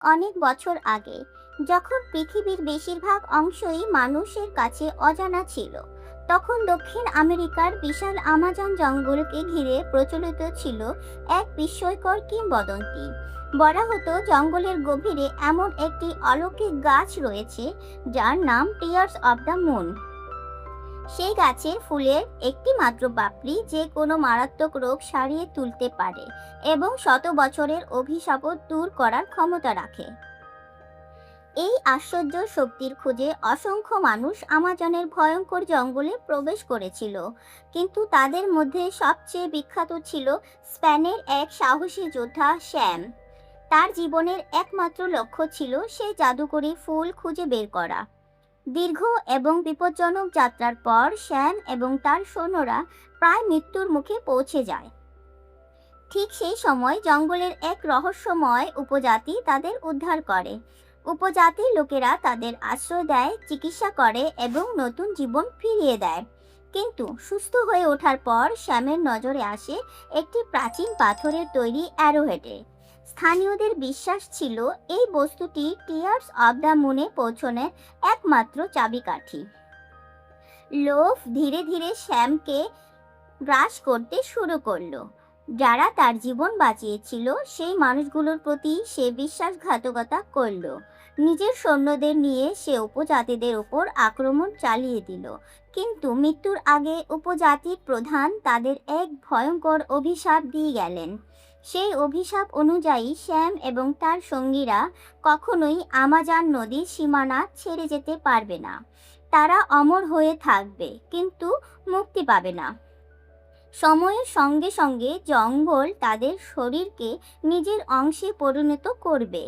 অনেক বছর আগে, যখন পৃথিবীর বেশিরভাগ অংশই মানুষের কাছে অজানা ছিল, তখন দক্ষিণ আমেরিকার বিশাল আমাজন জঙ্গলকে ঘিরে প্রচলিত ছিল এক বিস্ময়কর কিংবদন্তি। বলা হতো জঙ্গলের গভীরে এমন একটি অলৌকিক গাছ রয়েছে যার নাম টিয়ার্স অব দ্য মুন। সেই গাছের ফুলের একটি মাত্র পাপড়ি যে কোনো মারাত্মক রোগ সারিয়ে তুলতে পারে এবং শত বছরের অভিশাপও দূর করার ক্ষমতা রাখে। এই আশ্চর্য শক্তির খোঁজে অসংখ্য মানুষ আমাজনের ভয়ঙ্কর জঙ্গলে প্রবেশ করেছিল, কিন্তু তাদের মধ্যে সবচেয়ে বিখ্যাত ছিল স্পেনের এক সাহসী যোদ্ধা শ্যাম। তার জীবনের একমাত্র লক্ষ্য ছিল সেই জাদুকরী ফুল খুঁজে বের করা। দীর্ঘ এবং বিপজ্জনক যাত্রার পর শ্যাম এবং তার সৈন্যরা প্রায় মৃত্যুর মুখে পৌঁছে যায়। ঠিক সেই সময় জঙ্গলের এক রহস্যময় উপজাতি তাদের উদ্ধার করে। উপজাতির লোকেরা তাদের আশ্রয় দেয়, চিকিৎসা করে এবং নতুন জীবন ফিরিয়ে দেয়। কিন্তু সুস্থ হয়ে ওঠার পর শ্যামের নজরে আসে একটি প্রাচীন পাথরের তৈরি অ্যারোহেডে। স্থানীয়দের বিশ্বাস ছিল এই বস্তুটি টিয়ার্স অব দ্য মুনে পৌঁছনের একমাত্র চাবিকাঠি। লোভ ধীরে ধীরে শ্যামকে গ্রাস করতে শুরু করলো। যারা তার জীবন বাঁচিয়েছিল সেই মানুষগুলোর প্রতি সে বিশ্বাসঘাতকতা করল। নিজের সৈন্যদের নিয়ে সে উপজাতিদের উপর আক্রমণ চালিয়ে দিল, কিন্তু মৃত্যুর আগে উপজাতির প্রধান তাদের এক ভয়ঙ্কর অভিশাপ দিয়ে গেলেন। সেই অভিশাপ অনুযায়ী শ্যাম এবং তার সঙ্গীরা কখনোই আমাজন নদীর সীমানা ছেড়ে যেতে পারবে না। তারা অমর হয়ে থাকবে, কিন্তু মুক্তি পাবে না। সময়ের সঙ্গে সঙ্গে জঙ্গল তাদের শরীরকে নিজের অংশে পরিণত করবে।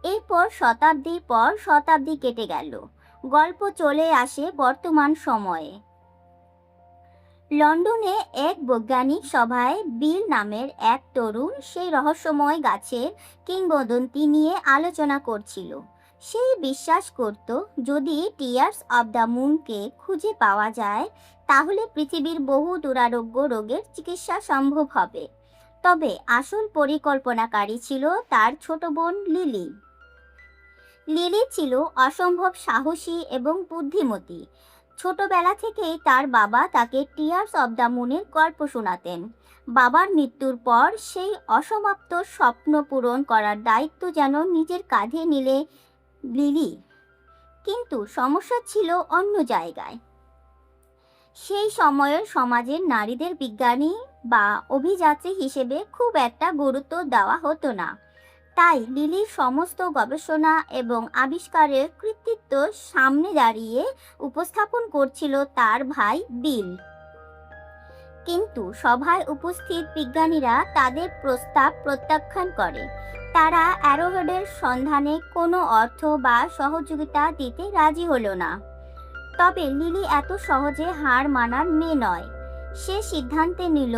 এরপর শতাব্দীর পর শতাব্দী কেটে গেল। গল্প চলে আসে বর্তমান সময়ে। লন্ডনে এক বৈজ্ঞানিক সভায় বিল নামের এক তরুণ সেই রহস্যময় গাছের কিংবদন্তি নিয়ে আলোচনা করছিল। সে বিশ্বাস করত যদি টিয়ার্স অব দ্য মুনকে খুঁজে পাওয়া যায় তাহলে পৃথিবীর বহু দুরারোগ্য রোগের চিকিৎসা সম্ভব হবে। তবে আসল পরিকল্পনাকারী ছিল তার ছোট বোন লিলি। লিলি ছিল অসম্ভব সাহসী এবং বুদ্ধিমতী। ছোটবেলা থেকেই তার বাবা তাকে টিয়ার্স অব দ্য মুনের গল্প শোনাতেন। বাবার মৃত্যুর পর সেই অসমাপ্ত স্বপ্ন পূরণ করার দায়িত্ব যেন নিজের কাঁধে নিলে লিলি। কিন্তু সমস্যা ছিল অন্য জায়গায়। সেই সময়ের সমাজের নারীদের বিজ্ঞানী বা অভিযাত্রী হিসেবে খুব একটা গুরুত্ব দেওয়া হতো না। তাই লিলির সমস্ত গবেষণা এবং আবিষ্কারের কৃতিত্ব সামনে দাঁড়িয়ে উপস্থাপন করছিল তার ভাই বিল। কিন্তু সভায় উপস্থিত বিজ্ঞানীরা তাদের প্রস্তাব প্রত্যাখ্যান করে। তারা অ্যারোহেডের সন্ধানে কোনো অর্থ বা সহযোগিতা দিতে রাজি হলো না। তবে লিলি এত সহজে হার মানার মেয়ে নয়। সে সিদ্ধান্তে নিল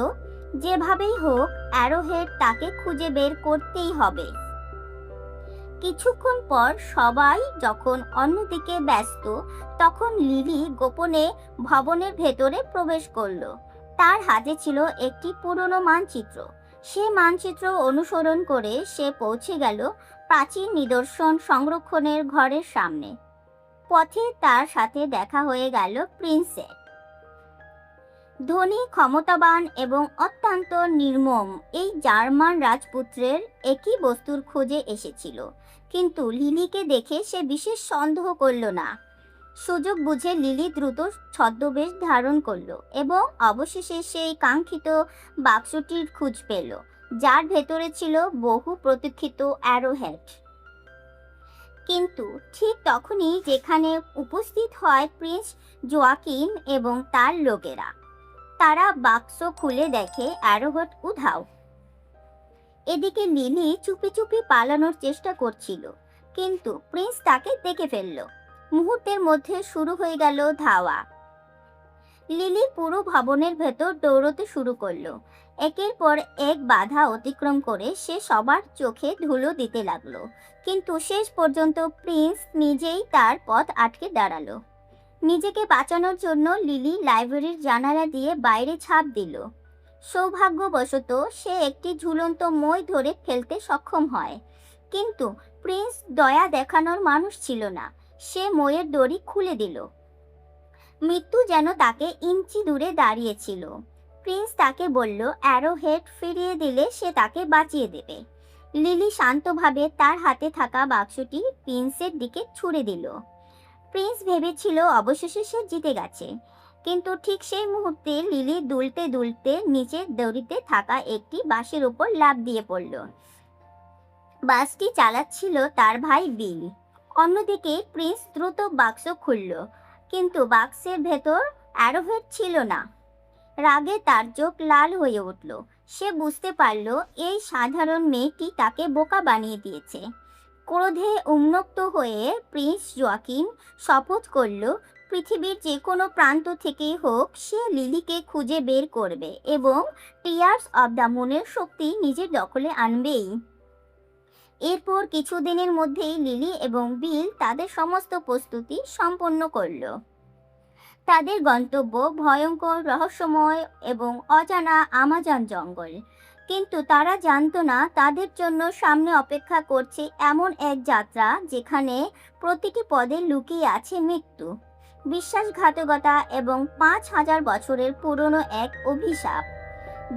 যেভাবেই হোক অ্যারোহেড তাকে খুঁজে বের করতেই হবে। কিছুক্ষণ পর সবাই যখন অন্যদিকে ব্যস্ত, তখন লিলি গোপনে ভবনের ভেতরে প্রবেশ করলো। তার হাতে ছিল একটি পুরনো মানচিত্র। সে মানচিত্র অনুসরণ করে সে পৌঁছে গেল প্রাচীন নিদর্শন সংরক্ষণের ঘরের সামনে। পথে তার সাথে দেখা হয়ে গেল প্রিন্সের। ধনী, ক্ষমতাবান এবং অত্যন্ত নির্মম এই জার্মান রাজপুত্রের একই বস্তুর খোঁজে এসেছিল। কিন্তু লিলিকে দেখে সে বিশেষ সন্দেহ করল না। সুযোগ বুঝে লিলি দ্রুত ছদ্মবেশ ধারণ করলো এবং অবশেষে সেই কাঙ্ক্ষিত বাক্সটির খোঁজ পেল, যার ভেতরে ছিল বহু প্রতীক্ষিত অ্যারোহেড। কিন্তু ঠিক তখনই যেখানে উপস্থিত হয় প্রিন্স জোয়াকিন এবং তার লোকেরা। তারা বাক্স খুলে দেখে অ্যারোহেড উধাও। এদিকে লিলি চুপি চুপি পালানোর চেষ্টা করছিল, কিন্তু প্রিন্স তাকে দেখে ফেলল। মুহূর্তের মধ্যে শুরু হয়ে গেল ধাওয়া। লিলি পুরো ভবনের ভেতর দৌড়তে শুরু করলো। একের পর এক বাধা অতিক্রম করে সে সবার চোখে ধুলো দিতে লাগলো, কিন্তু শেষ পর্যন্ত প্রিন্স নিজেই তার পথ আটকে দাঁড়ালো। নিজেকে বাঁচানোর জন্য লিলি লাইব্রেরির জানালা দিয়ে বাইরে ঝাঁপ দিল। সৌভাগ্যবশত সে একটি ঝুলন্ত মই ধরে ফেলতে সক্ষম হয়, কিন্তু প্রিন্স দয়া দেখানোর মানুষ ছিল না। সে মইয়ের দড়ি খুলে দিল। মৃত্যু যেন তাকে ইঞ্চি দূরে দাঁড়িয়েছিল। প্রিন্স তাকে বলল অ্যারোহেড ফিরিয়ে দিলে সে তাকে বাঁচিয়ে দেবে। লিলি শান্তভাবে তার হাতে থাকা বাক্সটি প্রিন্সের দিকে ছুড়ে দিল। প্রিন্স ভেবেছিল অবশেষে সে জিতে গেছে, কিন্তু ঠিক সেই মুহূর্তে লিলি দুলতে দুলতে নিচের দড়িতে থাকা একটি বাঁশের উপর লাফ দিয়ে পড়ল। বাসটি চালাচ্ছিল তার ভাই বিল। অন্যদিকে প্রিন্স দ্রুত বাক্স খুলল, কিন্তু বাক্সের ভেতর অ্যারোহেড ছিল না। রাগে তার চোখ লাল হয়ে উঠল। সে বুঝতে পারল এই সাধারণ মেয়েটি তাকে বোকা বানিয়ে দিয়েছে। ক্রোধে উন্মত্ত হয়ে প্রিন্স জোয়াকিন শপথ করল পৃথিবীর যে কোনো প্রান্ত থেকেই হোক সে লিলিকে খুঁজে বের করবে এবং টিয়ার্স অব দ্য মুনের শক্তি নিজের দখলে আনবেই। এরপর কিছুদিনের মধ্যেই লিলি এবং বিল তাদের সমস্ত প্রস্তুতি সম্পন্ন করল। তাদের গন্তব্য ভয়ঙ্কর, রহস্যময় এবং অজানা আমাজন জঙ্গল। কিন্তু তারা জানতো না তাদের জন্য সামনে অপেক্ষা করছে এমন এক যাত্রা যেখানে প্রতিটি পদে লুকিয়ে আছে মৃত্যু, বিশ্বাসঘাতকতা এবং ৫,০০০ বছরের পুরনো এক অভিশাপ।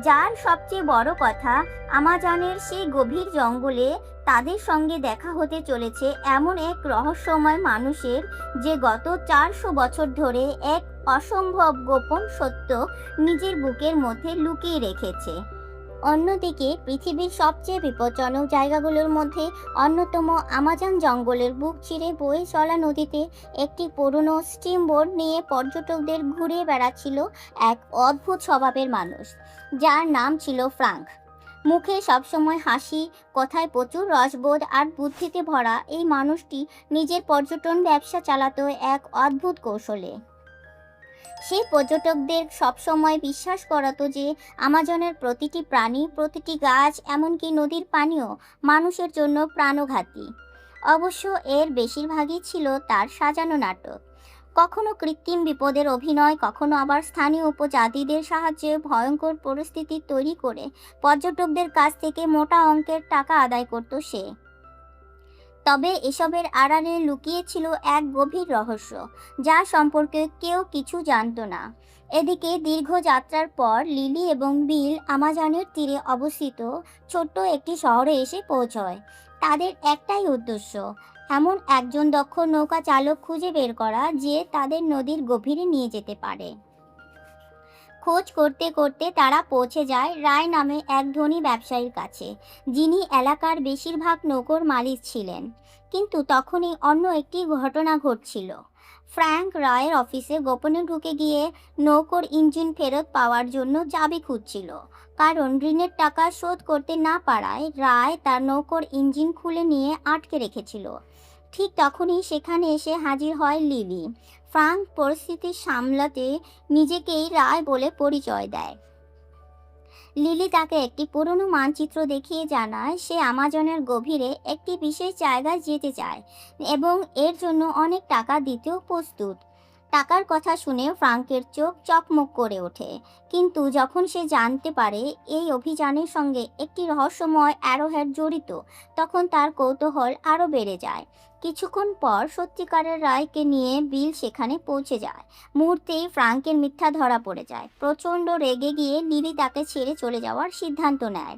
যার সবচেয়ে বড় কথা, আমাজনের সেই গভীর জঙ্গলে তাদের সঙ্গে দেখা হতে চলেছে এমন এক রহস্যময় মানুষের, যে গত ৪০০ বছর ধরে এক অসম্ভব গোপন সত্য নিজের বুকের মধ্যে লুকিয়ে রেখেছে। অন্যদিকে পৃথিবীর সবচেয়ে বিপজ্জনক জায়গাগুলোর মধ্যে অন্যতম আমাজন জঙ্গলের বুক চিরে বয়ে চলা নদীতে একটি পুরনো স্টিমবোট নিয়ে পর্যটকদের ঘুরে বেড়াচ্ছিল এক অদ্ভুত স্বভাবের মানুষ, যার নাম ছিল ফ্রাঙ্ক। মুখে সবসময় হাসি, কথায় প্রচুর রসবোধ আর বুদ্ধিতে ভরা এই মানুষটি নিজের পর্যটন ব্যবসা চালাতো এক অদ্ভুত কৌশলে। সে পর্যটকদের সবসময় বিশ্বাস করাতো যে আমাজনের প্রতিটি প্রাণী, প্রতিটি গাছ, এমনকি নদীর পানিও মানুষের জন্য প্রাণঘাতী। অবশ্য এর বেশিরভাগই ছিল তার সাজানো নাটক। কখনো কৃত্রিম বিপদের অভিনয়, কখনো আবার স্থানীয় উপজাতিদের সাহায্যে ভয়ঙ্কর পরিস্থিতি তৈরি করে পর্যটকদের কাছ থেকে মোটা অঙ্কের টাকা আদায় করত সে। তবে এসবের আড়ালে লুকিয়ে ছিল এক গভীর রহস্য, যা সম্পর্কে কেউ কিছু জানত না। এদিকে দীর্ঘ যাত্রার পর লিলি এবং বিল আমাজনের তীরে অবস্থিত ছোট্ট একটি শহরে এসে পৌঁছয়। তাদের একটাই উদ্দেশ্য, এমন একজন দক্ষ নৌকা চালক খুঁজে বের করা যে তাদের নদীর গভীরে নিয়ে যেতে পারে। খোঁজ করতে করতে তারা পৌঁছে যায় রায় নামে এক ধনী ব্যবসায়ীর কাছে, যিনি এলাকার বেশিরভাগ নৌকোর মালিক ছিলেন। কিন্তু তখনই অন্য একটি ঘটনা ঘটছিল। ফ্র্যাঙ্ক রায়ের অফিসে গোপনে ঢুকে গিয়ে নৌকোর ইঞ্জিন ফেরত পাওয়ার জন্য চাবি খুঁজছিল, কারণ ঋণের টাকা শোধ করতে না পারায় রায় তার নৌকোর ইঞ্জিন খুলে নিয়ে আটকে রেখেছিল। ঠিক তখনই সেখানে এসে হাজির হয় লিলি। ফ্রাঙ্ক পরিস্থিতি সামলাতে নিজেকেই রায় বলে পরিচয় দেয়। লিলি তাকে একটি পুরনো মানচিত্র দেখিয়ে জানায় সে আমাজনের গভীরে একটি বিশেষ জায়গায় যেতে চায় এবং এর জন্য অনেক টাকা দিতেও প্রস্তুত। টাকার কথা শুনে ফ্রাঙ্কের চোখ চকমক করে ওঠে, কিন্তু যখন সে জানতে পারে এই অভিযানের সঙ্গে একটি রহস্যময় অ্যারোহেড জড়িত, তখন তার কৌতূহল আরও বেড়ে যায়। কিছুক্ষণ পর সত্যিকারের রায়কে নিয়ে বিল সেখানে পৌঁছে যায়। মুহূর্তেই ফ্রাঙ্কের মিথ্যা ধরা পড়ে যায়। প্রচণ্ড রেগে গিয়ে লিলি তাকে ছেড়ে চলে যাওয়ার সিদ্ধান্ত নেয়,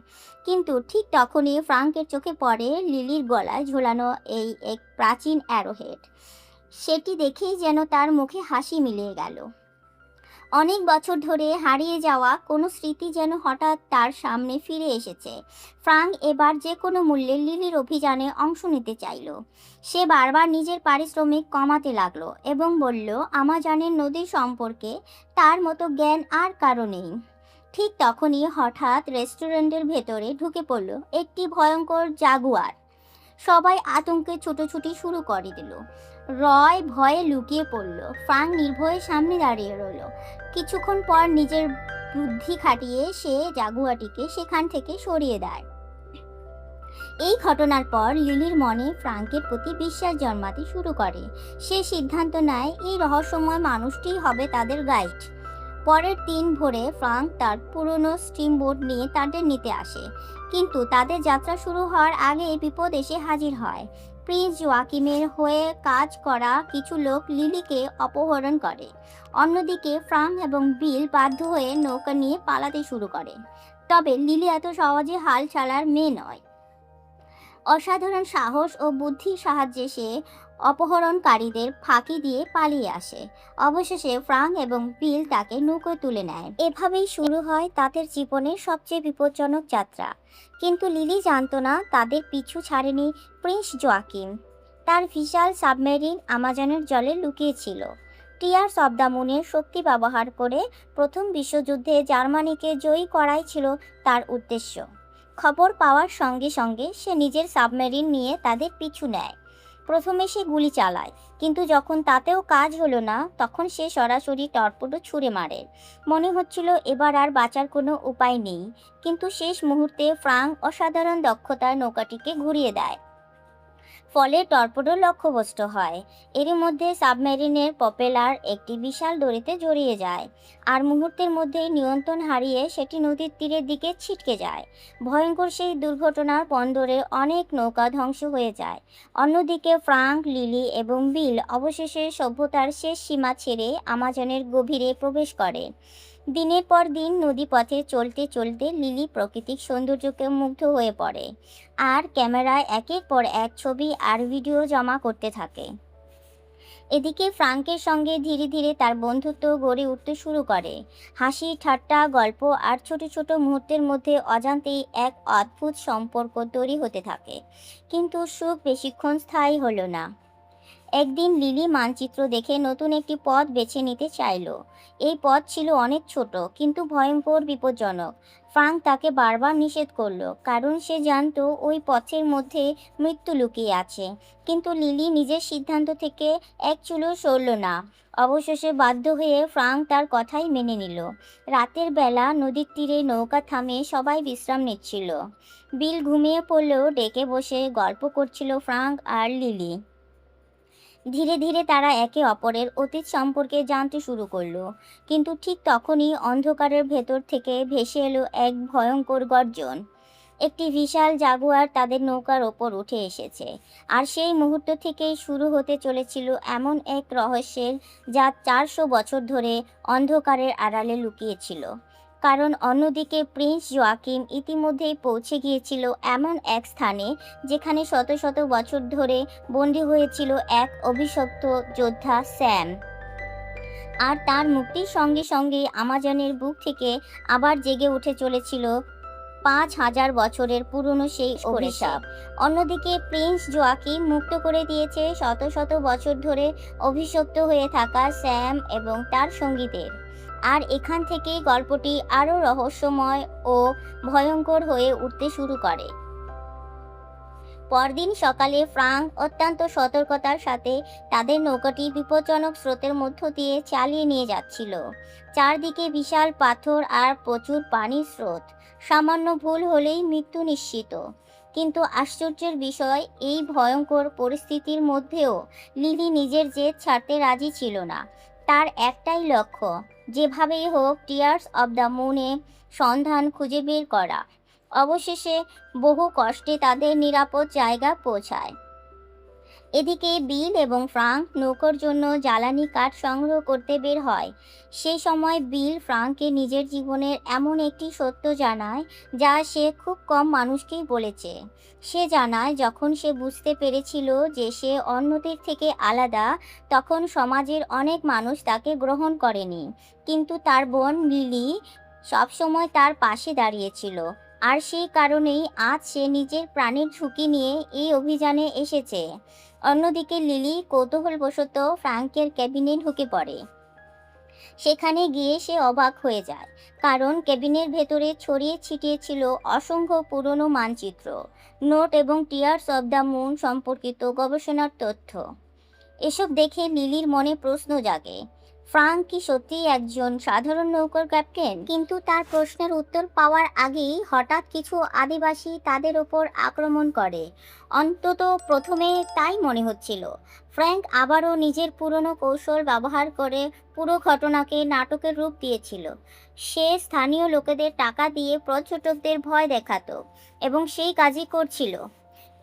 কিন্তু ঠিক তখনই ফ্রাঙ্কের চোখে পড়ে লিলির গলায় ঝোলানো এই এক প্রাচীন অ্যারোহেড। সেটি দেখেই যেন তার মুখে হাসি মিলিয়ে গেল। অনেক বছর ধরে হারিয়ে যাওয়া কোনো স্মৃতি যেন হঠাৎ তার সামনে ফিরে এসেছে। ফ্রাঙ্ক এবার যে কোনো মূল্যে লিলির অভিযানে অংশ নিতে চাইল। সে বারবার নিজের পারিশ্রমিক কমাতে লাগলো এবং বলল আমাজনের নদী সম্পর্কে তার মতো জ্ঞান আর কারো নেই। ঠিক তখনই হঠাৎ রেস্টুরেন্টের ভেতরে ঢুকে পড়ল একটি ভয়ঙ্কর জাগুয়ার। সবাই আতঙ্কে ছুটোছুটি শুরু করে দিল। রয় ভয়ে লুকিয়ে পড়ল। ফ্রাঙ্ক নির্ভয়ে সামনে দাঁড়িয়ে রইল। কিছুক্ষণ পর নিজের বুদ্ধি খাটিয়ে সে জাগুয়াটিকে সেখান থেকে সরিয়ে দেয়। এই ঘটনার পর লিলির মনে ফ্রাঙ্কের প্রতি বিশ্বাস জন্মাতে শুরু করে। সে সিদ্ধান্ত নেয় এই রহস্যময় মানুষটিই হবে তাদের গাইড। পরের দিন ভোরে ফ্রাঙ্ক তার পুরনো স্টিমবোট নিয়ে তাদের নিতে আসে কিন্তু তাদের যাত্রা শুরু হওয়ার আগে বিপদ এসে হাজির হয়। প্রিন্স জোয়াকিমের হয়ে কাজ করা কিছু লোক লিলিকে অপহরণ করে। অন্যদিকে ফ্রাঙ্ক এবং বিল বাধ্য হয়ে নৌকা নিয়ে পালাতে শুরু করে। তবে লিলি এত সহজে হাল ছাড়ার মেয়ে নয়। অসাধারণ সাহস ও বুদ্ধির সাহায্যে সে অপহরণকারীদের ফাঁকি দিয়ে পালিয়ে আসে। অবশেষে ফ্রাঙ্ক এবং বিল তাকে নৌকোয় তুলে নেয়। এভাবেই শুরু হয় তাদের জীবনের সবচেয়ে বিপজ্জনক যাত্রা। কিন্তু লিলি জানতো না তাদের পিছু ছাড়েনি প্রিন্স জোয়াকিম। তার বিশাল সাবমেরিন আমাজনের জলে লুকিয়েছিল। টিয়ার্স অব দ্য মুনের শক্তি ব্যবহার করে প্রথম বিশ্বযুদ্ধে জার্মানিকে জয়ী করাই ছিল তার উদ্দেশ্য। খবর পাওয়ার সঙ্গে সঙ্গে সে নিজের সাবমেরিন নিয়ে তাদের পিছু নেয়। প্রথমে সে গুলি চালায়, কিন্তু যখন তাতেও কাজ হলো না তখন সে সরাসরি টর্পেডো ছুঁড়ে মারে। মনে হচ্ছিল এবার আর বাঁচার কোনো উপায় নেই, কিন্তু শেষ মুহূর্তে ফ্রাঙ্ক অসাধারণ দক্ষতায় নৌকাটিকে ঘুরিয়ে দেয়। ফলে টর্পেডো লক্ষ্যভ্রষ্ট হয়। এরই মধ্যে সাবমেরিনের প্রপেলার একটি বিশাল দড়িতে জড়িয়ে যায়, আর মুহূর্তের মধ্যেই নিয়ন্ত্রণ হারিয়ে সেটি নদীর তীরের দিকে ছিটকে যায়। ভয়ঙ্কর সেই দুর্ঘটনার বন্দরে অনেক নৌকা ধ্বংস হয়ে যায়। অন্যদিকে ফ্রাঙ্ক, লিলি এবং বিল অবশেষে সভ্যতার শেষ সীমা ছেড়ে আমাজনের গভীরে প্রবেশ করে। দিনের পর দিন নদীপথে চলতে চলতে লিলি প্রাকৃতিক সৌন্দর্যকে মুগ্ধ হয়ে পড়ে, আর ক্যামেরায় একের পর এক ছবি আর ভিডিও জমা করতে থাকে। এদিকে ফ্রাঙ্কের সঙ্গে ধীরে ধীরে তার বন্ধুত্ব গড়ে উঠতে শুরু করে। হাসি, ঠাট্টা, গল্প আর ছোট ছোট মুহূর্তের মধ্যে অজান্তেই এক অদ্ভুত সম্পর্ক তৈরি হতে থাকে। কিন্তু সুখ বেশিক্ষণ স্থায়ী হলো না। একদিন লিলি মানচিত্র দেখে নতুন একটি পথ বেছে নিতে চাইল। এই পথ ছিল অনেক ছোট কিন্তু ভয়ঙ্কর বিপজ্জনক। ফ্রাঙ্ক তাকে বারবার নিষেধ করলো, কারণ সে জানতো ওই পথের মধ্যে মৃত্যু লুকিয়ে আছে। কিন্তু লিলি নিজের সিদ্ধান্ত থেকে এক চুলও সরল না। অবশেষে বাধ্য হয়ে ফ্রাঙ্ক তার কথাই মেনে নিল। রাতের বেলা নদীর তীরে নৌকা থামে সবাই বিশ্রাম নিচ্ছিল। বিল ঘুমিয়ে পড়লেও ডেকে বসে গল্প করছিল ফ্রাঙ্ক আর লিলি। ধীরে ধীরে তারা একে অপরের অতীত সম্পর্কে জানতে শুরু করলো। কিন্তু ঠিক তখনই অন্ধকারের ভেতর থেকে ভেসে এলো এক ভয়ঙ্কর গর্জন। একটি বিশাল জাগুয়ার তাদের নৌকার ওপর উঠে এসেছে। আর সেই মুহূর্ত থেকেই শুরু হতে চলেছিল এমন এক রহস্যের, যা 400 বছর ধরে অন্ধকারের আড়ালে লুকিয়েছিল। কারণ অন্যদিকে প্রিন্স জোয়াকিম ইতিমধ্যেই পৌঁছে গিয়েছিল এমন এক স্থানে যেখানে শত শত বছর ধরে বন্দী হয়েছিল এক অভিশপ্ত যোদ্ধা স্যাম। আর তার মুক্তির সঙ্গে সঙ্গে আমাজনের বুক থেকে আবার জেগে উঠে চলেছিল 5000 বছরের পুরনো সেই অভিশাপ। অন্যদিকে প্রিন্স জোয়াকিম মুক্ত করে দিয়েছে শত শত বছর ধরে অভিশপ্ত হয়ে থাকা স্যাম এবং তার সঙ্গীদের। আর এখান থেকেই গল্পটি আরও রহস্যময় ও ভয়ঙ্কর হয়ে উঠতে শুরু করে। পরদিন সকালে ফ্রাঙ্ক অত্যন্ত সতর্কতার সাথে তাদের নৌকাটি বিপজ্জনক স্রোতের মধ্য দিয়ে চালিয়ে নিয়ে যাচ্ছিল। চারদিকে বিশাল পাথর আর প্রচুর পানির স্রোত। সামান্য ভুল হলেই মৃত্যু নিশ্চিত। কিন্তু আশ্চর্যের বিষয়, এই ভয়ঙ্কর পরিস্থিতির মধ্যেও লিলি নিজের জেদ ছাড়তে রাজি ছিল না। তার একটাই লক্ষ্য, যেভাবেই হোক টিয়ার্স অব দ্য মুনে সন্ধান খুঁজে বের করা। অবশেষে বহু কষ্টে তাদের নিরাপদ জায়গা পৌঁছায়। এদিকে বিল এবং ফ্রাঙ্ক নৌকার জন্য জ্বালানি কাঠ সংগ্রহ করতে বের হয়। সেই সময় বিল ফ্রাঙ্ককে নিজের জীবনের এমন একটি সত্য জানায়, যা সে খুব কম মানুষকেই বলেছে। সে জানায়, যখন সে বুঝতে পেরেছিল যে সে অন্যদের থেকে আলাদা, তখন সমাজের অনেক মানুষ তাকে গ্রহণ করেনি। কিন্তু তার বোন লিলি সবসময় তার পাশে দাঁড়িয়েছিল। আর সেই কারণেই আজ সে নিজের প্রাণের ঝুঁকি নিয়ে এই অভিযানে এসেছে। অন্যদিকে লিলি কৌতূহলবশত ফ্রাঙ্কের কেবিনে ঢুকে পড়ে। সেখানে গিয়ে সে অবাক হয়ে যায়, কারণ কেবিনের ভেতরে ছড়িয়ে ছিটিয়ে ছিল অসংখ্য পুরনো মানচিত্র, নোট এবং টিয়ার্স অব দ্য মুন সম্পর্কিত গবেষণার তথ্য। এসব দেখে লিলির মনে প্রশ্ন জাগে, ফ্রাঙ্ক কি সত্যিই একজন সাধারণ নৌকার ক্যাপ্টেন? কিন্তু তার প্রশ্নের উত্তর পাওয়ার আগেই হঠাৎ কিছু আদিবাসী তাদের ওপর আক্রমণ করে। অন্তত প্রথমে তাই মনে হচ্ছিল। ফ্র্যাঙ্ক আবারও নিজের পুরনো কৌশল ব্যবহার করে পুরো ঘটনাকে নাটকের রূপ দিয়েছিল। সে স্থানীয় লোকেদের টাকা দিয়ে পর্যটকদের ভয় দেখাতো এবং সেই কাজই করছিল।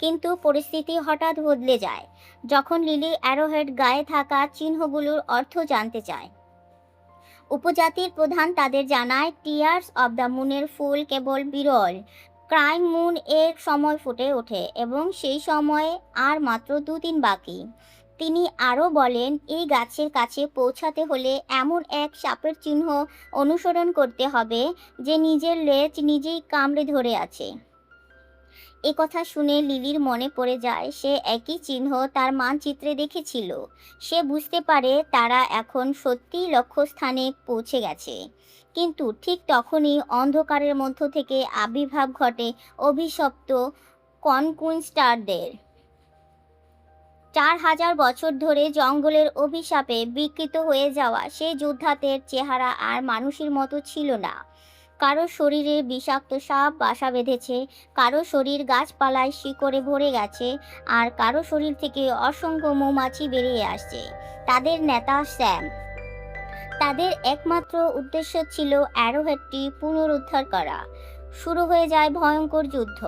কিন্তু পরিস্থিতি হঠাৎ বদলে যায় যখন লিলি অ্যারোহেড গায়ে থাকা চিহ্নগুলোর অর্থ জানতে চায়। উপজাতির প্রধান তাদের জানায় টিয়ার্স অব দ্য মুনের ফুল কেবল বিরল ক্রাইম মুন এর সময় ফুটে ওঠে এবং সেই সময়ে আর মাত্র 2 দিন বাকি। তিনি আরও বলেন এই গাছের কাছে পৌঁছাতে হলে এমন এক সাপের চিহ্ন অনুসরণ করতে হবে যে নিজের লেজ নিজেই কামড়ে ধরে আছে। এ কথা শুনে লিলির মনে পড়ে যায় সে একই চিহ্ন তার মানচিত্রে দেখেছিল। সে বুঝতে পারে তারা এখন সত্যিই লক্ষ্যস্থানে পৌঁছে গেছে। কিন্তু ঠিক তখনই অন্ধকারের মধ্য থেকে আবির্ভাব ঘটে অভিশপ্ত কনকুইস্টারদের। 4000 বছর ধরে জঙ্গলের অভিশাপে বিকৃত হয়ে যাওয়া সেই যোদ্ধাদের চেহারা আর মানুষের মতো ছিল না। কারো শরীরে বিষাক্ত সাপ বাসা বেঁধেছে, কারো শরীর গাছপালায় শিকড়ে ভরে গেছে, আর কারো শরীর থেকে অসংখ্য মৌমাছি বেরিয়ে আসছে। তাদের নেতা স্যাম। তাদের একমাত্র উদ্দেশ্য ছিল অ্যারোহেডটি পুনরুদ্ধার করা। শুরু হয়ে যায় ভয়ঙ্কর যুদ্ধ।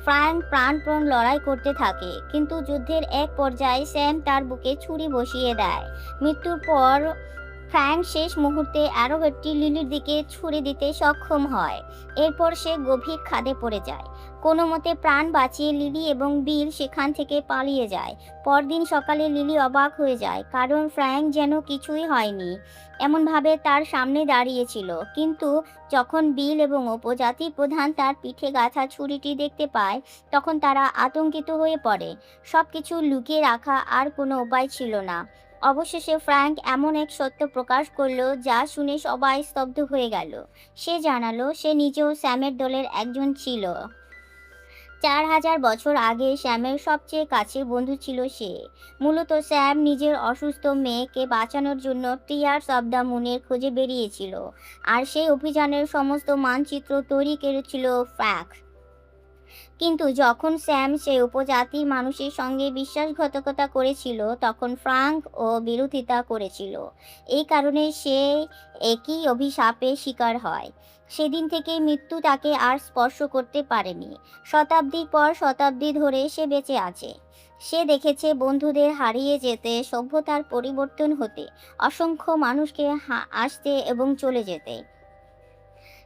ফ্রাঙ্ক প্রাণপণ লড়াই করতে থাকে, কিন্তু যুদ্ধের এক পর্যায়ে স্যাম তার বুকে ছুরি বসিয়ে দেয়। মৃত্যুর পর ফ্রাঙ্ক শেষ মুহূর্তে অ্যারোহেডটি লিলির দিকে ছুড়ে দিতে সক্ষম হয়। এরপর সে গভীর খাদে পড়ে যায়। কোনো মতে প্রাণ বাঁচিয়ে লিলি এবং বিল সেখান থেকে পালিয়ে যায়। পরদিন সকালে লিলি অবাক হয়ে যায়, কারণ ফ্রাঙ্ক যেন কিছুই হয়নি এমনভাবে তার সামনে দাঁড়িয়েছিল। কিন্তু যখন বিল এবং উপজাতি প্রধান তার পিঠে গাঁথা ছুরিটি দেখতে পায়, তখন তারা আতঙ্কিত হয়ে পড়ে। সবকিছু লুকিয়ে রাখা আর কোনো উপায় ছিল না। অবশেষে ফ্রাঙ্ক এমন এক সত্য প্রকাশ করল যা শুনে সবাই স্তব্ধ হয়ে গেল। সে জানালো সে নিজেও স্যামের দলের একজন ছিল। 4000 বছর আগে স্যামের সবচেয়ে কাছের বন্ধু ছিল সে। মূলত স্যাম নিজের অসুস্থ মেয়েকে বাঁচানোর জন্য টিয়ার্স অব দ্য মুনের খোঁজে বেরিয়েছিল, আর সেই অভিযানের সমস্ত মানচিত্র তৈরি করেছিল ফ্র্যাঙ্ক। কিন্তু যখন স্যাম সেই উপজাতির মানুষের সঙ্গে বিশ্বাসঘাতকতা করেছিল, তখন ফ্রাঙ্ক ও বিরোধিতা করেছিল। এই কারণে সে একই অভিশাপের শিকার হয়। সেদিন থেকে মৃত্যু তাকে আর স্পর্শ করতে পারেনি। শতাব্দীর পর শতাব্দী ধরে সে বেঁচে আছে। সে দেখেছে বন্ধুদের হারিয়ে যেতে, সভ্যতার পরিবর্তন হতে, অসংখ্য মানুষকে আসতে এবং চলে যেতে।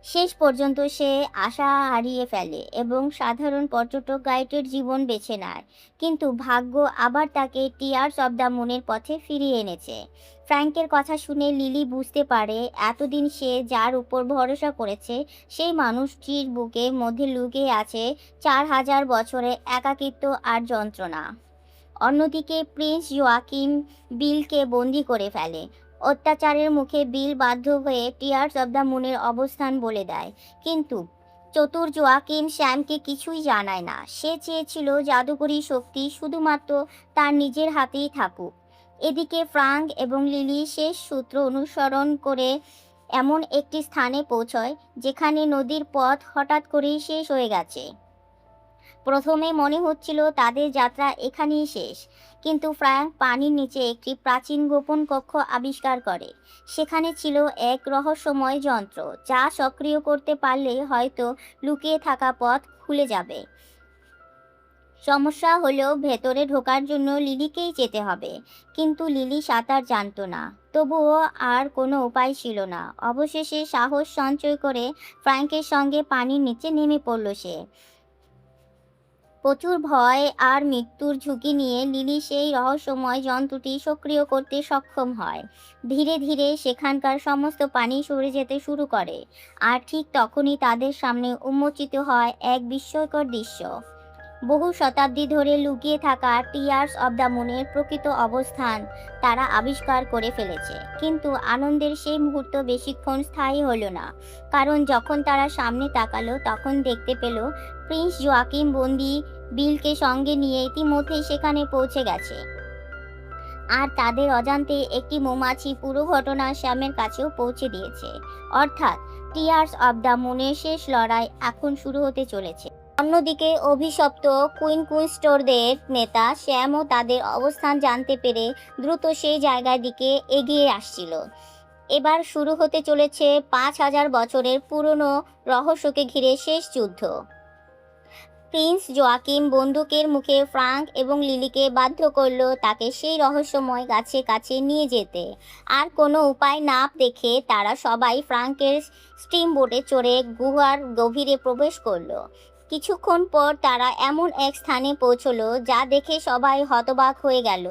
শেষ পর্যন্ত সে আশা হারিয়ে ফেলে এবং সাধারণ পর্যটক গাইডের জীবন বেছে নেয়। কিন্তু ভাগ্য আবার তাকে টিয়ার্স অব দ্য মুনের পথে ফিরিয়ে এনেছে। ফ্র্যাঙ্কের কথা শুনে লিলি বুঝতে পারে এতদিন সে যার উপর ভরসা করেছে সেই মানুষটির বুকের মধ্যে লুকিয়ে আছে 4000 বছরের একাকিত্ব আর যন্ত্রণা। অন্যদিকে প্রিন্স জোয়াকিম বিলকে বন্দি করে ফেলে। অত্যাচারের মুখে বিল বাধ্য হয়ে টিয়ার্স অব দ্য মুনের অবস্থান বলে দেয়। কিন্তু চতুর জোয়াকিম স্যামকে কিছুই জানায় না। সে চেয়েছিল জাদুকরী শক্তি শুধুমাত্র তার নিজের হাতেই থাকুক। এদিকে ফ্রাঙ্ক এবং লিলি শেষ সূত্র অনুসরণ করে এমন একটি স্থানে পৌঁছয় যেখানে নদীর পথ হঠাৎ করেই শেষ হয়ে গেছে। প্রথমে মনে হচ্ছিল তাদের যাত্রা এখানেই শেষ, কিন্তু ফ্রাঙ্ক পানির নিচে একটি প্রাচীন গোপন কক্ষ আবিষ্কার করে। সেখানে ছিল এক রহস্যময় যন্ত্র যা সক্রিয় করতে পারলে হয়তো লুকিয়ে থাকা পথ খুলে যাবে। সমস্যা হলো ভেতরে ঢোকার জন্য লিলিকেই যেতে হবে, কিন্তু লিলি সাঁতার জানতো না। তবুও আর কোনো উপায় ছিল না। অবশেষে সাহস সঞ্চয় করে ফ্রাঙ্কের সঙ্গে পানির নিচে নেমে পড়ল সে। প্রচুর ভয় আর মৃত্যুর ঝুঁকি নিয়ে লিলি সেই রহস্যময় যন্ত্রটি সক্রিয় করতে সক্ষম হয়। ধীরে ধীরে সেখানকার সমস্ত পানি সরে যেতে শুরু করে, আর ঠিক তখনই তাদের সামনে উন্মোচিত হয় এক বিস্ময়কর দৃশ্য। বহু শতাব্দী ধরে লুকিয়ে থাকা টিয়ার্স অব দ্য মুনের প্রকৃত অবস্থান তারা আবিষ্কার করে ফেলেছে। কিন্তু আনন্দের সেই মুহূর্ত বেশিক্ষণ স্থায়ী হলো না, কারণ যখন তারা সামনে তাকালো তখন দেখতে পেল প্রিন্স জোয়াকিম বন্দি বিলকে সঙ্গে নিয়ে ইতিমধ্যেই সেখানে পৌঁছে গেছে। আর তাদের অজান্তে একটি মৌমাছি পুরো ঘটনা স্যামের কাছেও পৌঁছে দিয়েছে। অর্থাৎ টিয়ার্স অব দ্য মুনের শেষ লড়াই এখন শুরু হতে চলেছে। অন্যদিকে অভিশপ্ত কুইনস্টোরদের নেতা শ্যামও তাদের অবস্থান জানতে পেরে দ্রুত সেই জায়গার দিকে এগিয়ে আসছিল। এবার শুরু হতে চলেছে 5000 বছরের পুরনো রহস্যকে ঘিরে শেষ যুদ্ধ। প্রিন্স জোয়াকিম বন্দুকের মুখে ফ্রাঙ্ক এবং লিলিকে বাধ্য করল তাকে সেই রহস্যময় গাছের কাছে নিয়ে যেতে। আর কোনো উপায় না দেখে তারা সবাই ফ্রাঙ্কের স্টিমবোটে চড়ে গুহার গভীরে প্রবেশ করলো। কিছুক্ষণ পর তারা এমন এক স্থানে পৌঁছলো যা দেখে সবাই হতবাক হয়ে গেল।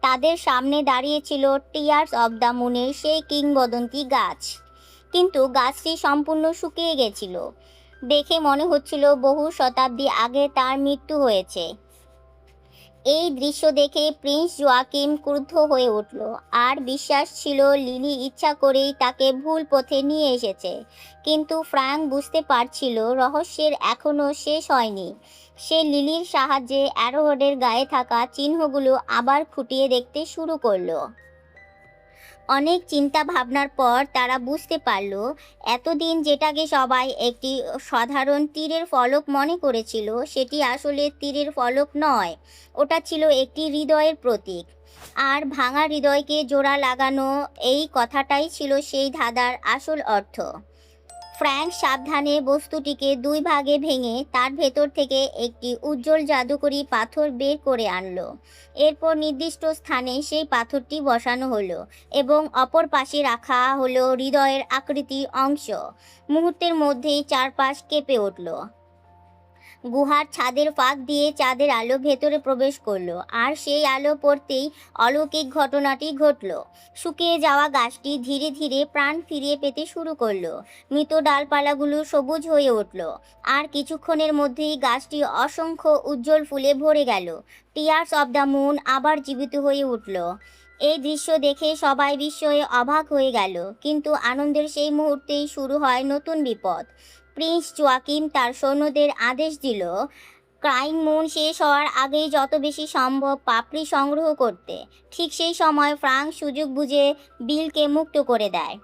তাদের সামনে দাঁড়িয়েছিল টিয়ার্স অব দ্য মুনের সেই কিংবদন্তি গাছ, কিন্তু গাছটি সম্পূর্ণ শুকিয়ে গেছিল। দেখে মনে হচ্ছিল বহু শতাব্দী আগে তার মৃত্যু হয়েছে। এই দৃশ্য দেখে প্রিন্স জোয়াকিম ক্রুদ্ধ হয়ে উঠল। আর বিশ্বাস ছিল লিলি ইচ্ছা করেই তাকে ভুল পথে নিয়ে এসেছে। কিন্তু ফ্রাঙ্ক বুঝতে পারছিল রহস্যের এখনও শেষ হয়নি। সে লিলির সাহায্যে অ্যারোহেডের গায়ে থাকা চিহ্নগুলো আবার খুঁটিয়ে দেখতে শুরু করলো। অনেক চিন্তা ভাবনার পর তারা বুঝতে পারল এতদিন যেটাকে সবাই একটি সাধারণ তীরের ফলক মনে করেছিল সেটি আসলে তীরের ফলক নয়, ওটা ছিল একটি হৃদয়ের প্রতীক। আর ভাঙা হৃদয়কে জোড়া লাগানো, এই কথাটাই ছিল সেই ধাঁধার আসল অর্থ। ফ্র্যাঙ্ক সাবধানে বস্তুটিকে দুই ভাগে ভেঙে তার ভেতর থেকে একটি উজ্জ্বল জাদুকরী পাথর বের করে আনলো। এরপর নির্দিষ্ট স্থানে সেই পাথরটি বসানো হলো এবং অপর পাশে রাখা হলো হৃদয়ের আকৃতির অংশ। মুহূর্তের মধ্যেই চারপাশ কেঁপে উঠল। গুহার ছাদের ফাঁক দিয়ে চাঁদের আলো ভেতরে প্রবেশ করলো। আর সেই আলো পড়তেই অলৌকিক ঘটনাটি ঘটল। শুকিয়ে যাওয়া গাছটি ধীরে ধীরে প্রাণ ফিরিয়ে পেতে শুরু করলো। মৃত ডালপালাগুলো সবুজ হয়ে উঠল। আর কিছুক্ষণের মধ্যেই গাছটি অসংখ্য উজ্জ্বল ফুলে ভরে গেল। টিয়ার্স অব দ্য মুন আবার জীবিত হয়ে উঠল। এই দৃশ্য দেখে সবাই বিস্ময়ে অবাক হয়ে গেল। কিন্তু আনন্দের সেই মুহূর্তেই শুরু হয় নতুন বিপদ। প্রিন্স জোয়াকিম তার সৈন্যদের আদেশ দিল ক্রাইং মুন শেষ হওয়ার আগেই যত বেশি সম্ভব পাপড়ি সংগ্রহ করতে। ঠিক সেই সময় ফ্রাঙ্ক সুযোগ বুঝে বিলকে মুক্ত করে দেয়।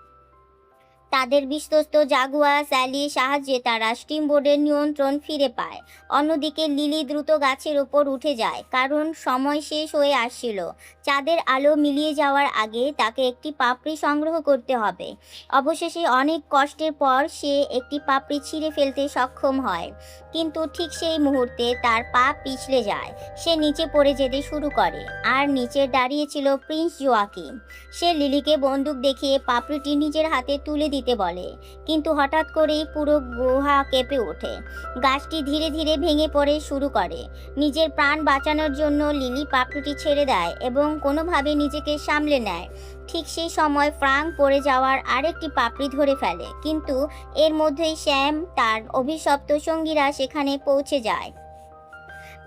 তাদের বিশ্বস্ত জাগুয়া স্যালির সাহায্যে তারা স্টিমবোটের নিয়ন্ত্রণ ফিরে পায়। অন্যদিকে লিলি দ্রুত গাছের উপর উঠে যায়, কারণ সময় শেষ হয়ে আসছিল। চাঁদের আলো মিলিয়ে যাওয়ার আগে তাকে একটি পাপড়ি সংগ্রহ করতে হবে। অবশেষে অনেক কষ্টের পর সে একটি পাপড়ি ছিঁড়ে ফেলতে সক্ষম হয়। কিন্তু ঠিক সেই মুহূর্তে তার পা পিছলে যায়। সে নিচে পড়ে যেতে শুরু করে। আর নিচে দাঁড়িয়েছিল প্রিন্স জোয়াকিম। সে লিলিকে বন্দুক দেখিয়ে পাপড়িটি নিজের হাতে তুলে দিতে বলে। কিন্তু হঠাৎ করেই পুরো গুহা কেঁপে ওঠে। গাছটি ধীরে ধীরে ভেঙে পড়ে শুরু করে। নিজের প্রাণ বাঁচানোর জন্য লিলি পাপড়িটি ছেড়ে দেয় এবং কোনোভাবে নিজেকে সামলে নেয়। ঠিক সেই সময় ফ্রাঙ্ক পড়ে যাওয়ার আরেকটি পাপড়ি ধরে ফেলে। কিন্তু এর মধ্যেই শ্যাম তার অভিশপ্ত সঙ্গীরা সেখানে পৌঁছে যায়।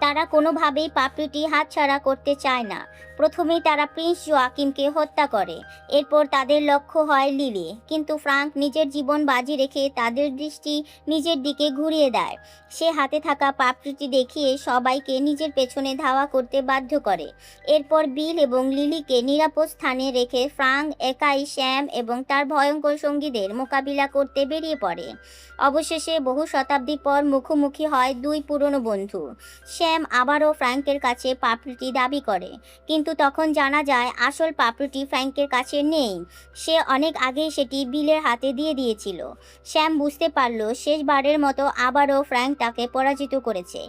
তারা কোনোভাবেই পাপড়িটি হাতছাড়া করতে চায় না। প্রথমেই তারা প্রিন্স জোয়াকিমকে হত্যা করে। এরপর তাদের লক্ষ্য হয় লিলি। কিন্তু ফ্রাঙ্ক নিজের জীবন বাজি রেখে তাদের দৃষ্টি নিজের দিকে ঘুরিয়ে দেয়। সে হাতে থাকা পাপড়িটি দেখিয়ে সবাইকে নিজের পেছনে ধাওয়া করতে বাধ্য করে। এরপর বিল এবং লিলিকে নিরাপদ স্থানে রেখে ফ্রাঙ্ক একাই শ্যাম এবং তার ভয়ঙ্কর সঙ্গীদের মোকাবিলা করতে বেরিয়ে পড়ে। অবশেষে বহু শতাব্দী পর মুখোমুখি হয় দুই পুরনো বন্ধু। শ্যাম আবারও ফ্র্যাঙ্কের কাছে পাপড়িটি দাবি করে, কিন্তু তখন জানা যায় আসল পাপড়িটি ফ্র্যাঙ্কের কাছে নেই। সে অনেক আগেই সেটি বিলের হাতে দিয়ে দিয়েছিল। শ্যাম বুঝতে পারল শেষবারের মতো আবারও ফ্র্যাঙ্ক তাকে পরাজিত করেছে।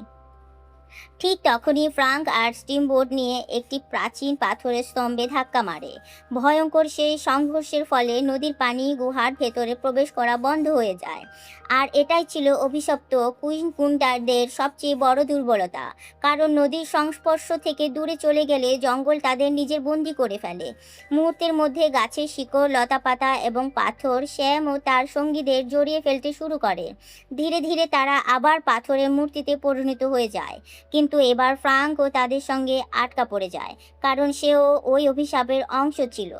ঠিক তখনই ফ্রাঙ্ক আর স্টিমবোট নিয়ে একটি প্রাচীন পাথরের স্তম্ভে ধাক্কা মারে। ভয়ঙ্কর সেই সংঘর্ষের ফলে নদীর পানি গুহার ভেতরে প্রবেশ করা বন্ধ হয়ে যায়। আর এটাই ছিল অভিশপ্ত কুইনস্টোরদের সবচেয়ে বড় দুর্বলতা, কারণ নদীর সংস্পর্শ থেকে দূরে চলে গেলে জঙ্গল তাদের নিজের বন্দি করে ফেলে। মুহূর্তের মধ্যে গাছের শিকড়, লতাপাতা এবং পাথর শ্যাম ও তার সঙ্গীদের জড়িয়ে ফেলতে শুরু করে। ধীরে ধীরে তারা আবার পাথরের মূর্তিতে পরিণত হয়ে যায়। কিন্তু কিন্তু এবার ফ্রাঙ্ক ও তাদের সঙ্গে আটকা পড়ে যায়, কারণ সেও ওই অভিশাপের অংশ ছিল।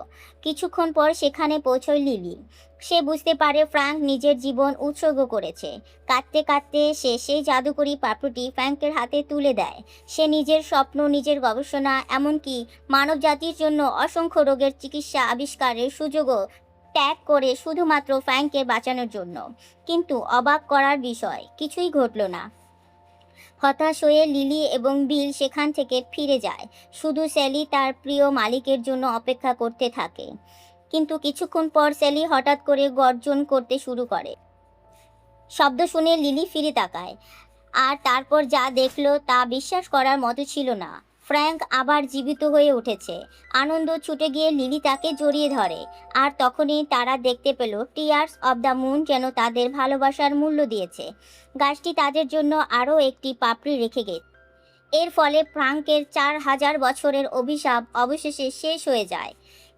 কিছুক্ষণ পর সেখানে পৌঁছয় লিলি। সে বুঝতে পারে ফ্রাঙ্ক নিজের জীবন উৎসর্গ করেছে। কাঁদতে কাঁদতে সে সেই জাদুকরি পাপ্রটি ফ্রাঙ্কের হাতে তুলে দেয়। সে নিজের স্বপ্ন, নিজের গবেষণা, এমনকি মানবজাতির জন্য অসংখ্য রোগের চিকিৎসা আবিষ্কারের সুযোগও ত্যাগ করে শুধুমাত্র ফ্রাঙ্ককে বাঁচানোর জন্য। কিন্তু অবাক করার বিষয়, কিছুই ঘটল না। হতাশ হয়ে লিলি এবং বিল সেখান থেকে ফিরে যায়। শুধু স্যালি তার প্রিয় মালিকের জন্য অপেক্ষা করতে থাকে। কিন্তু কিছুক্ষণ পর স্যালি হঠাৎ করে গর্জন করতে শুরু করে। শব্দ শুনে লিলি ফিরে তাকায়, আর তারপর যা দেখলো তা বিশ্বাস করার মতো ছিল না। ফ্র্যাঙ্ক আবার জীবিত হয়ে উঠেছে। আনন্দ ছুটে গিয়ে লিলি তাকে জড়িয়ে ধরে। আর তখনই তারা দেখতে পেল টিয়ার্স অব দ্য মুন যেন তাদের ভালোবাসার মূল্য দিয়েছে। গাছটি তাদের জন্য আরও একটি পাপড়ি রেখে গেছে। এর ফলে ফ্রাঙ্কের 4000 বছরের অভিশাপ অবশেষে শেষ হয়ে যায়।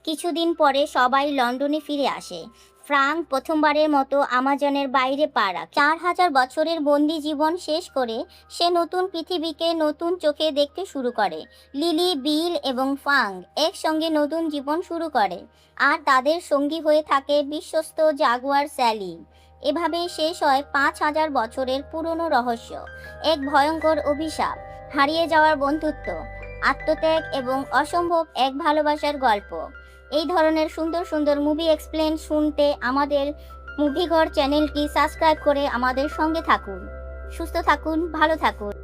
কিছুদিন পরে সবাই লন্ডনে ফিরে আসে। ফ্রাঙ্ক প্রথমবারের মতো আমাজনের বাইরে পা রাখে। 4000 বছরের বন্দি জীবন শেষ করে সে নতুন পৃথিবীকে নতুন চোখে দেখতে শুরু করে। লিলি, বিল এবং ফ্রাঙ্ক একসঙ্গে নতুন জীবন শুরু করে, আর তাদের সঙ্গী হয়ে থাকে বিশ্বস্ত জাগুয়ার স্যালি। এভাবেই শেষ হয় 5000 বছরের পুরনো রহস্য, এক ভয়ঙ্কর অভিশাপ, হারিয়ে যাওয়ার বন্ধুত্ব, আত্মত্যাগ এবং অসম্ভব এক ভালোবাসার গল্প। এই ধরনের সুন্দর সুন্দর মুভি এক্সপ্লেন শুনতে আমাদের মুভিঘর চ্যানেলটি সাবস্ক্রাইব করে আমাদের সঙ্গে থাকুন। সুস্থ থাকুন, ভালো থাকুন।